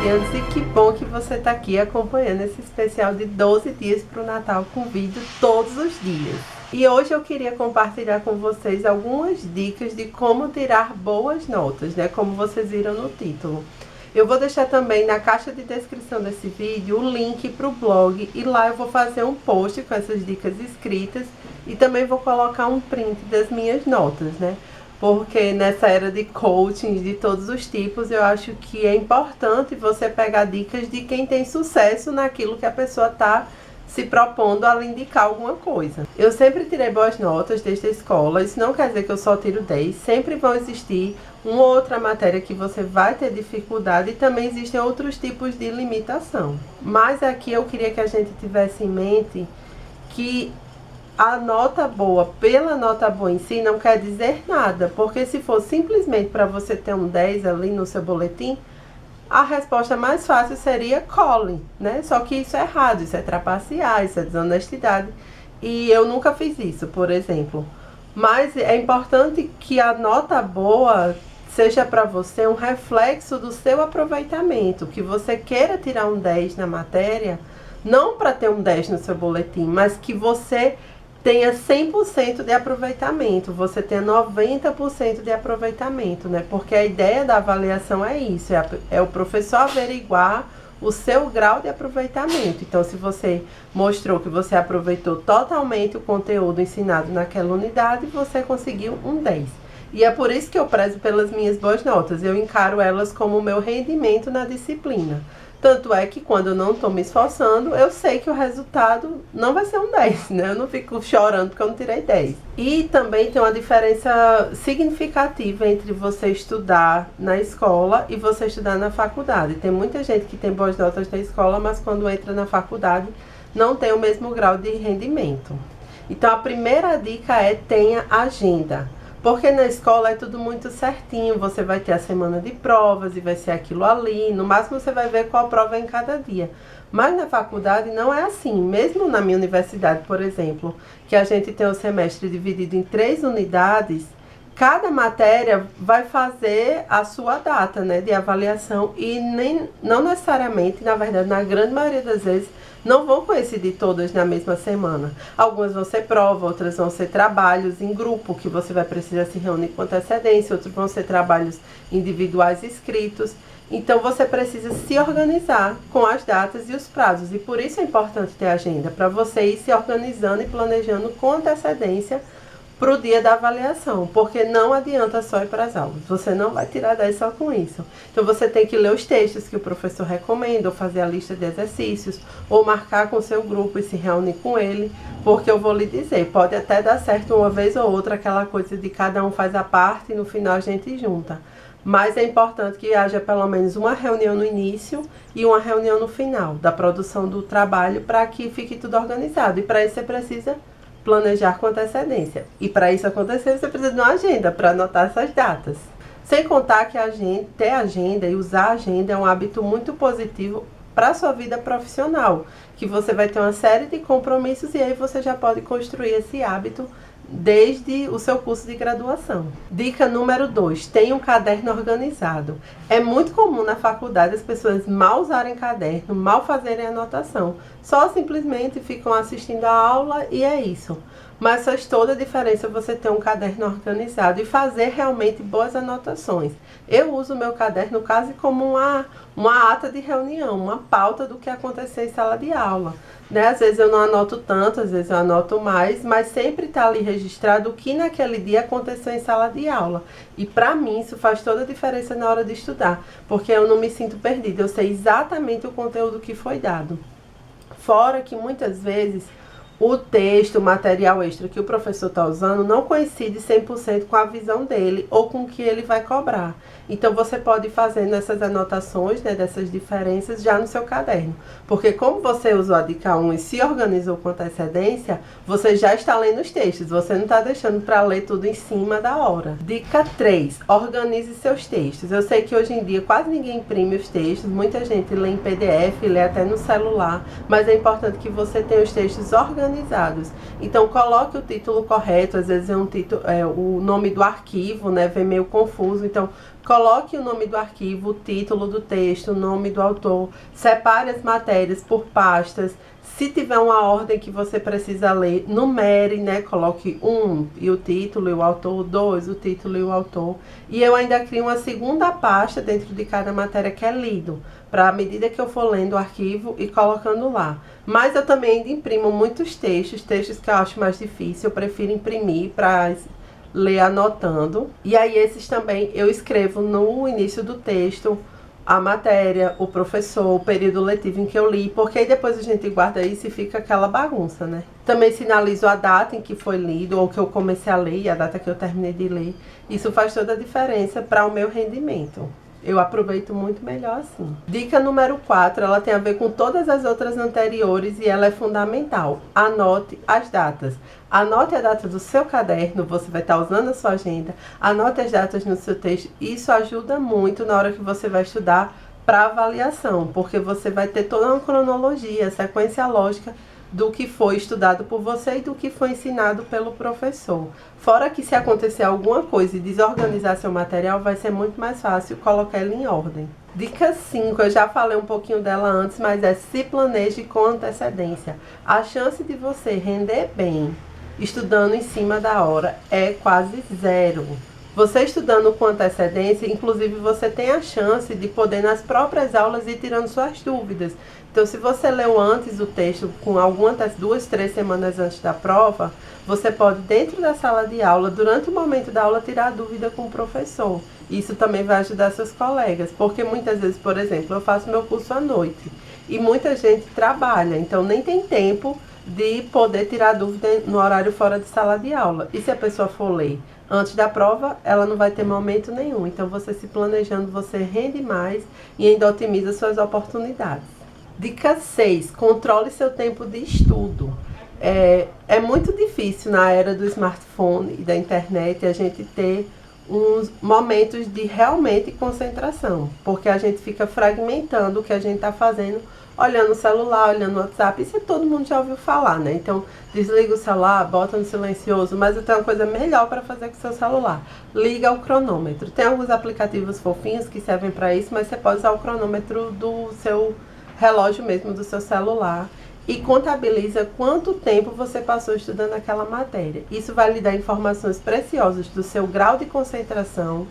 radiantes, e que bom que você está aqui acompanhando esse especial de 12 dias para o Natal com vídeo todos os dias. E hoje eu queria compartilhar com vocês algumas dicas de como tirar boas notas, né? Como vocês viram no título. Eu vou deixar também na caixa de descrição desse vídeo o link para o blog, e lá eu vou fazer um post com essas dicas escritas e também vou colocar um print das minhas notas, né? Porque nessa era de coaching de todos os tipos, eu acho que é importante você pegar dicas de quem tem sucesso naquilo que a pessoa está se propondo a lhe indicar alguma coisa. Eu sempre tirei boas notas desde a escola, isso não quer dizer que eu só tiro 10, sempre vão existir uma ou outra matéria que você vai ter dificuldade e também existem outros tipos de limitação. Mas aqui eu queria que a gente tivesse em mente que a nota boa, pela nota boa em si, não quer dizer nada, porque se for simplesmente para você ter um 10 ali no seu boletim, a resposta mais fácil seria cole, né? Só que isso é errado, isso é trapacear, isso é desonestidade, e eu nunca fiz isso, por exemplo. Mas é importante que a nota boa seja para você um reflexo do seu aproveitamento, que você queira tirar um 10 na matéria, não para ter um 10 no seu boletim, mas que você tenha 100% de aproveitamento, você tenha 90% de aproveitamento, né? Porque a ideia da avaliação é isso, é o professor averiguar o seu grau de aproveitamento. Então, se você mostrou que você aproveitou totalmente o conteúdo ensinado naquela unidade, você conseguiu um 10. E é por isso que eu prezo pelas minhas boas notas, eu encaro elas como o meu rendimento na disciplina. Tanto é que quando eu não estou me esforçando, eu sei que o resultado não vai ser um 10, né? Eu não fico chorando porque eu não tirei 10. E também tem uma diferença significativa entre você estudar na escola e você estudar na faculdade. Tem muita gente que tem boas notas na escola, mas quando entra na faculdade não tem o mesmo grau de rendimento. Então a primeira dica é: tenha agenda. Porque na escola é tudo muito certinho, você vai ter a semana de provas e vai ser aquilo ali, no máximo você vai ver qual prova é em cada dia. Mas na faculdade não é assim, mesmo na minha universidade, por exemplo, que a gente tem o semestre dividido em 3 unidades, cada matéria vai fazer a sua data, né, de avaliação e não necessariamente, na verdade, na grande maioria das vezes, não vão coincidir todas na mesma semana. Algumas vão ser prova, outras vão ser trabalhos em grupo, que você vai precisar se reunir com antecedência, outros vão ser trabalhos individuais escritos. Então você precisa se organizar com as datas e os prazos, e por isso é importante ter agenda, para você ir se organizando e planejando com antecedência para o dia da avaliação, porque não adianta só ir para as aulas, você não vai tirar 10 só com isso. Então você tem que ler os textos que o professor recomenda, ou fazer a lista de exercícios, ou marcar com o seu grupo e se reunir com ele, porque eu vou lhe dizer, pode até dar certo uma vez ou outra, aquela coisa de cada um faz a parte e no final a gente junta. Mas é importante que haja pelo menos uma reunião no início e uma reunião no final da produção do trabalho, para que fique tudo organizado, e para isso você precisa planejar com antecedência. E para isso acontecer, você precisa de uma agenda para anotar essas datas. Sem contar que ter agenda e usar a agenda é um hábito muito positivo para a sua vida profissional, que você vai ter uma série de compromissos, e aí você já pode construir esse hábito desde o seu curso de graduação. Dica número 2, tenha um caderno organizado. É muito comum na faculdade as pessoas mal usarem caderno, mal fazerem anotação, só simplesmente ficam assistindo a aula e é isso. Mas faz toda a diferença você ter um caderno organizado e fazer realmente boas anotações. Eu uso o meu caderno quase como uma ata de reunião, uma pauta do que aconteceu em sala de aula, né? Às vezes eu não anoto tanto, às vezes eu anoto mais, mas sempre está ali registrado o que naquele dia aconteceu em sala de aula. E para mim isso faz toda a diferença na hora de estudar, porque eu não me sinto perdida, eu sei exatamente o conteúdo que foi dado. Fora que muitas vezes o texto, o material extra que o professor está usando não coincide 100% com a visão dele ou com o que ele vai cobrar. Então você pode ir fazendo essas anotações, né, dessas diferenças já no seu caderno. Porque como você usou a dica 1 e se organizou com antecedência, você já está lendo os textos, você não está deixando para ler tudo em cima da hora. Dica 3, organize seus textos. Eu sei que hoje em dia quase ninguém imprime os textos, muita gente lê em PDF, lê até no celular, mas é importante que você tenha os textos organizados organizados. Então coloque o título correto, às vezes o nome do arquivo, né, vem meio confuso, então coloque o nome do arquivo, o título do texto, o nome do autor, separe as matérias por pastas. Se tiver uma ordem que você precisa ler, numere, né? Coloque 1 e o título e o autor, 2, o título e o autor. E eu ainda crio uma segunda pasta dentro de cada matéria que é lido, para à medida que eu for lendo o arquivo e colocando lá. Mas eu também ainda imprimo muitos textos que eu acho mais difícil, eu prefiro imprimir para ler anotando. E aí esses também eu escrevo no início do texto a matéria, o professor, o período letivo em que eu li, porque aí depois a gente guarda isso e fica aquela bagunça, né? Também sinalizo a data em que foi lido, ou que eu comecei a ler, e a data que eu terminei de ler. Isso faz toda a diferença para o meu rendimento. Eu aproveito muito melhor assim. Dica número 4, ela tem a ver com todas as outras anteriores e ela é fundamental. Anote as datas. Anote a data do seu caderno, você vai estar usando a sua agenda. Anote as datas no seu texto. Isso ajuda muito na hora que você vai estudar para avaliação, porque você vai ter toda uma cronologia, sequência lógica do que foi estudado por você e do que foi ensinado pelo professor. Fora que se acontecer alguma coisa e desorganizar seu material, vai ser muito mais fácil colocar ele em ordem. Dica 5, eu já falei um pouquinho dela antes, mas é se planeje com antecedência. A chance de você render bem estudando em cima da hora é quase zero. Você estudando com antecedência, inclusive você tem a chance de poder nas próprias aulas ir tirando suas dúvidas. Então, se você leu antes o texto com algumas das 2, 3 semanas antes da prova, você pode, dentro da sala de aula, durante o momento da aula, tirar a dúvida com o professor. Isso também vai ajudar seus colegas, porque muitas vezes, por exemplo, eu faço meu curso à noite e muita gente trabalha, então nem tem tempo de poder tirar dúvida no horário fora de sala de aula. E se a pessoa for ler antes da prova, ela não vai ter momento nenhum. Então, você se planejando, você rende mais e ainda otimiza suas oportunidades. Dica 6, controle seu tempo de estudo. É muito difícil na era do smartphone e da internet a gente ter uns momentos de realmente concentração, porque a gente fica fragmentando o que a gente está fazendo, olhando o celular, olhando o WhatsApp, isso todo mundo já ouviu falar, né? Então, desliga o celular, bota no silencioso, mas eu tenho uma coisa melhor para fazer com o seu celular. Liga o cronômetro. Tem alguns aplicativos fofinhos que servem para isso, mas você pode usar o cronômetro do seu relógio mesmo, do seu celular, e contabiliza quanto tempo você passou estudando aquela matéria. Isso vai lhe dar informações preciosas do seu grau de concentração,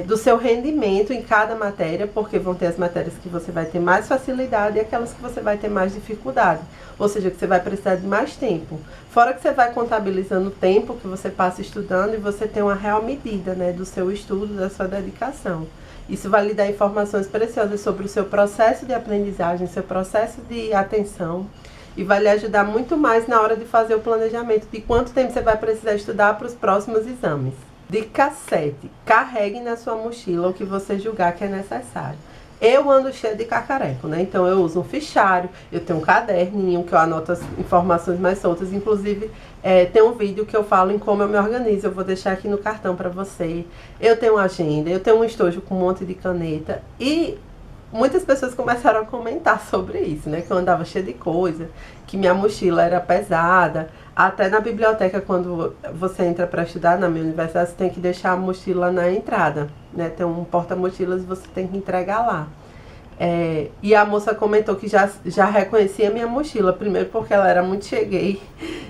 do seu rendimento em cada matéria, porque vão ter as matérias que você vai ter mais facilidade e aquelas que você vai ter mais dificuldade, ou seja, que você vai precisar de mais tempo. Fora que você vai contabilizando o tempo que você passa estudando e você tem uma real medida, né, do seu estudo, da sua dedicação. Isso vai lhe dar informações preciosas sobre o seu processo de aprendizagem, seu processo de atenção, e vai lhe ajudar muito mais na hora de fazer o planejamento de quanto tempo você vai precisar estudar para os próximos exames. Dica 7. Carregue na sua mochila o que você julgar que é necessário. Eu ando cheio de cacareco, né? Então eu uso um fichário, eu tenho um caderninho que eu anoto as informações mais soltas. Inclusive, tem um vídeo que eu falo em como eu me organizo. Eu vou deixar aqui no cartão para você. Eu tenho uma agenda, eu tenho um estojo com um monte de caneta. E muitas pessoas começaram a comentar sobre isso, né? Que eu andava cheia de coisa, que minha mochila era pesada. Até na biblioteca, quando você entra para estudar na minha universidade, você tem que deixar a mochila na entrada, né? Tem um porta-mochilas e você tem que entregar lá. E a moça comentou que já reconhecia a minha mochila, primeiro porque ela era muito cheguei,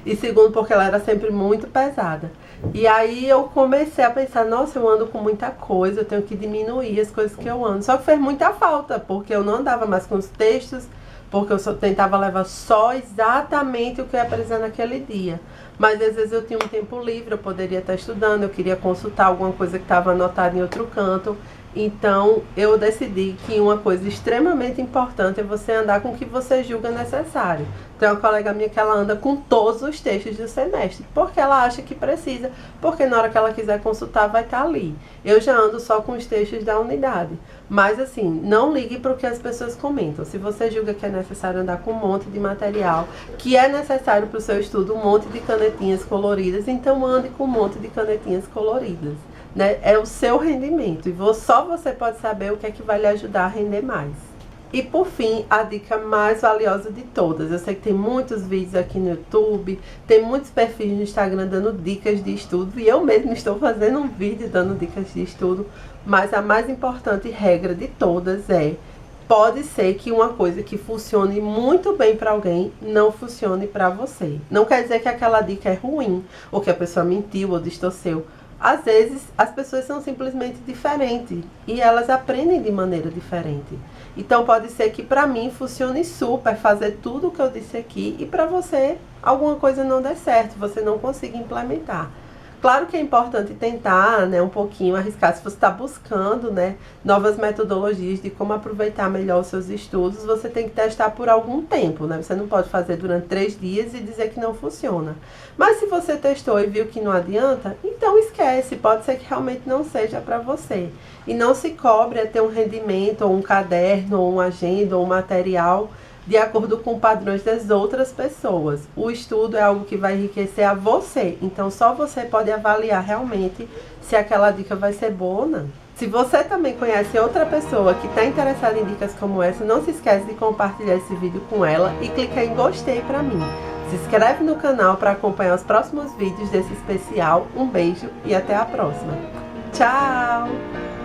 e segundo porque ela era sempre muito pesada. E aí eu comecei a pensar, nossa, eu ando com muita coisa, eu tenho que diminuir as coisas que eu ando. Só que fez muita falta, porque eu não andava mais com os textos, porque eu só tentava levar só exatamente o que eu ia precisar naquele dia. Mas às vezes eu tinha um tempo livre, eu poderia estar estudando, eu queria consultar alguma coisa que estava anotada em outro canto. Então eu decidi que uma coisa extremamente importante é você andar com o que você julga necessário. Tem uma colega minha que ela anda com todos os textos do semestre, porque ela acha que precisa, porque na hora que ela quiser consultar vai estar ali. Eu já ando só com os textos da unidade. Mas assim, não ligue para o que as pessoas comentam. Se você julga que é necessário andar com um monte de material, que é necessário para o seu estudo um monte de canetinhas coloridas, então ande com um monte de canetinhas coloridas. Né? É o seu rendimento e só você pode saber o que é que vai lhe ajudar a render mais. E por fim, a dica mais valiosa de todas. Eu sei que tem muitos vídeos aqui no YouTube, tem muitos perfis no Instagram dando dicas de estudo, e eu mesma estou fazendo um vídeo dando dicas de estudo, mas a mais importante regra de todas é: pode ser que uma coisa que funcione muito bem para alguém não funcione para você. Não quer dizer que aquela dica é ruim, ou que a pessoa mentiu ou distorceu. Às vezes, as pessoas são simplesmente diferentes e elas aprendem de maneira diferente. Então, pode ser que para mim funcione super fazer tudo o que eu disse aqui e para você alguma coisa não dê certo, você não consiga implementar. Claro que é importante tentar, né, um pouquinho arriscar. Se você está buscando, né, novas metodologias de como aproveitar melhor os seus estudos, você tem que testar por algum tempo, né? Você não pode fazer durante 3 dias e dizer que não funciona. Mas se você testou e viu que não adianta, então esquece. Pode ser que realmente não seja para você. E não se cobre a ter um rendimento, ou um caderno, ou uma agenda, ou um material de acordo com padrões das outras pessoas. O estudo é algo que vai enriquecer a você, então só você pode avaliar realmente se aquela dica vai ser boa ou não. Se você também conhece outra pessoa que está interessada em dicas como essa, não se esquece de compartilhar esse vídeo com ela e clicar em gostei para mim. Se inscreve no canal para acompanhar os próximos vídeos desse especial. Um beijo e até a próxima. Tchau!